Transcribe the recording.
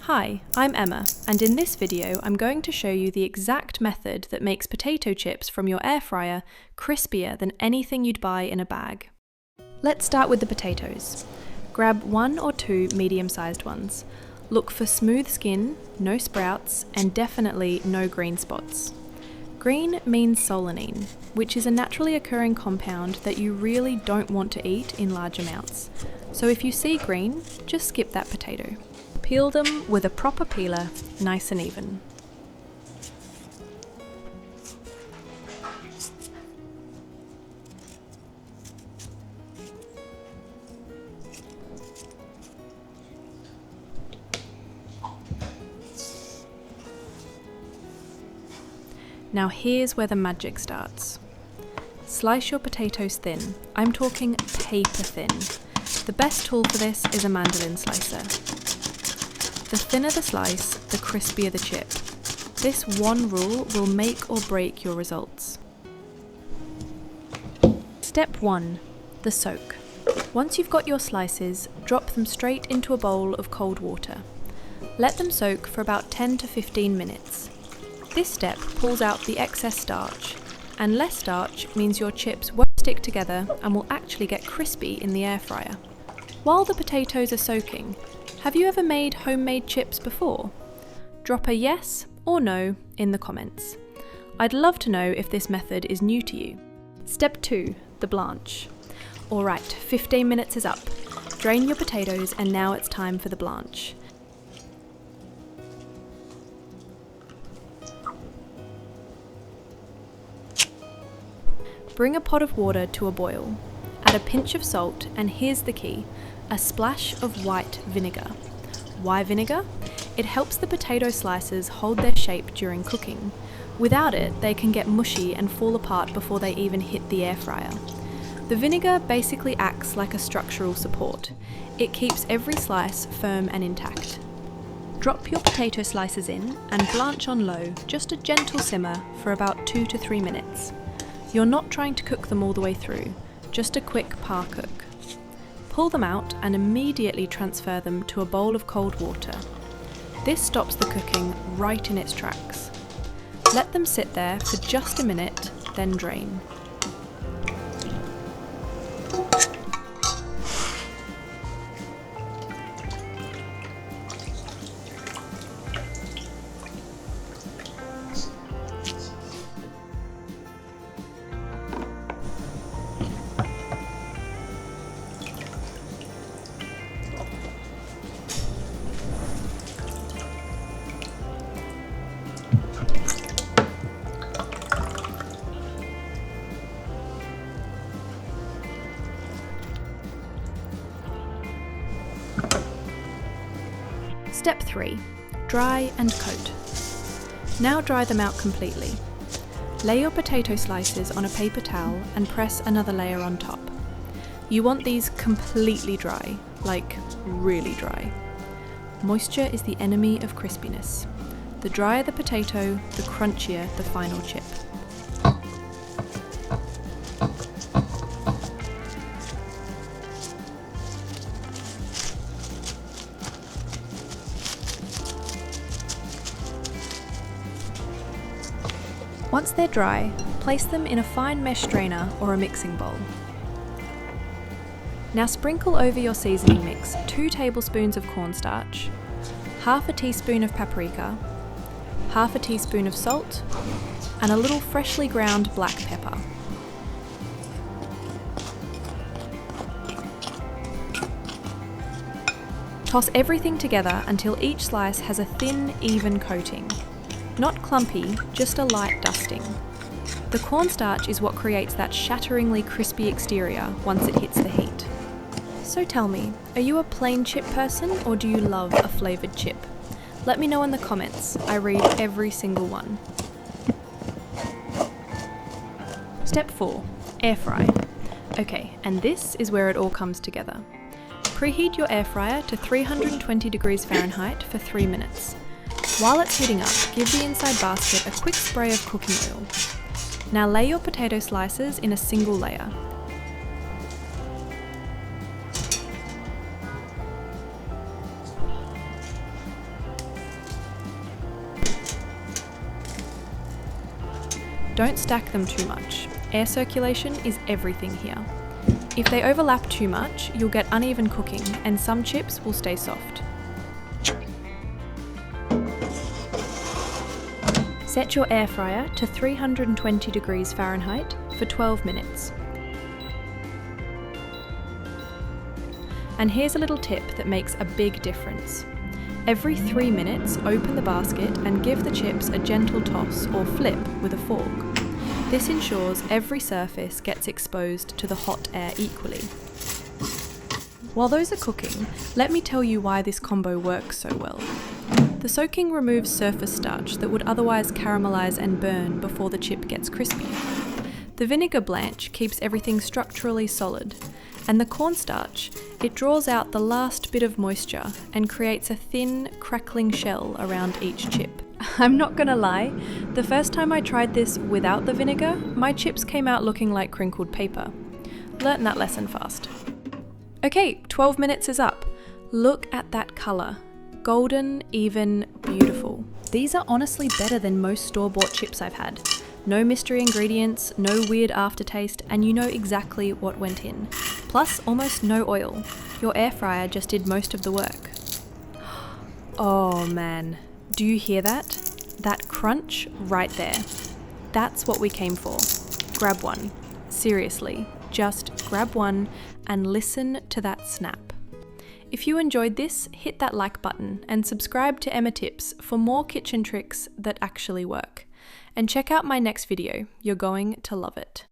Hi, I'm Emma, and in this video I'm going to show you the exact method that makes potato chips from your air fryer crispier than anything you'd buy in a bag. Let's start with the potatoes. Grab 1 or 2 medium-sized ones. Look for smooth skin, no sprouts, and definitely no green spots. Green means solanine, which is a naturally occurring compound that you really don't want to eat in large amounts. So if you see green, just skip that potato. Peel them with a proper peeler, nice and even. Now here's where the magic starts. Slice your potatoes thin. I'm talking paper thin. The best tool for this is a mandolin slicer. The thinner the slice, the crispier the chip. This one rule will make or break your results. Step 1. The soak. Once you've got your slices, drop them straight into a bowl of cold water. Let them soak for about 10 to 15 minutes. This step pulls out the excess starch, and less starch means your chips won't stick together and will actually get crispy in the air fryer. While the potatoes are soaking, have you ever made homemade chips before? Drop a yes or no in the comments. I'd love to know if this method is new to you. Step 2, the blanch. Alright, 15 minutes is up. Drain your potatoes and now it's time for the blanch. Bring a pot of water to a boil. Add a pinch of salt, and here's the key, a splash of white vinegar. Why vinegar? It helps the potato slices hold their shape during cooking. Without it, they can get mushy and fall apart before they even hit the air fryer. The vinegar basically acts like a structural support. It keeps every slice firm and intact. Drop your potato slices in and blanch on low, just a gentle simmer for about 2 to 3 minutes. You're not trying to cook them all the way through, just a quick par cook. Pull them out and immediately transfer them to a bowl of cold water. This stops the cooking right in its tracks. Let them sit there for just a minute, then drain. Step 3. Dry and coat. Now dry them out completely. Lay your potato slices on a paper towel and press another layer on top. You want these completely dry, like really dry. Moisture is the enemy of crispiness. The drier the potato, the crunchier the final chip. Once they're dry, place them in a fine mesh strainer or a mixing bowl. Now sprinkle over your seasoning mix 2 tablespoons of cornstarch, half a teaspoon of paprika, half a teaspoon of salt, and a little freshly ground black pepper. Toss everything together until each slice has a thin, even coating. Not clumpy, just a light dusting. The cornstarch is what creates that shatteringly crispy exterior once it hits the heat. So tell me, are you a plain chip person or do you love a flavoured chip? Let me know in the comments, I read every single one. Step 4. Air fry. Okay, and this is where it all comes together. Preheat your air fryer to 320 degrees Fahrenheit for 3 minutes. While it's heating up, give the inside basket a quick spray of cooking oil. Now lay your potato slices in a single layer. Don't stack them too much. Air circulation is everything here. If they overlap too much, you'll get uneven cooking and some chips will stay soft. Set your air fryer to 320 degrees Fahrenheit for 12 minutes. And here's a little tip that makes a big difference. Every 3 minutes, open the basket and give the chips a gentle toss or flip with a fork. This ensures every surface gets exposed to the hot air equally. While those are cooking, let me tell you why this combo works so well. The soaking removes surface starch that would otherwise caramelise and burn before the chip gets crispy. The vinegar blanch keeps everything structurally solid, and the cornstarch, it draws out the last bit of moisture and creates a thin, crackling shell around each chip. I'm not gonna lie, the first time I tried this without the vinegar, my chips came out looking like crinkled paper. Learnt that lesson fast. Okay, 12 minutes is up. Look at that colour. Golden, even, beautiful. These are honestly better than most store-bought chips I've had. No mystery ingredients, no weird aftertaste, and you know exactly what went in. Plus, almost no oil. Your air fryer just did most of the work. Oh man, do you hear that? That crunch right there. That's what we came for. Grab one. Seriously, just grab one and listen to that snap. If you enjoyed this, hit that like button and subscribe to Emma Tips for more kitchen tricks that actually work. And check out my next video, you're going to love it.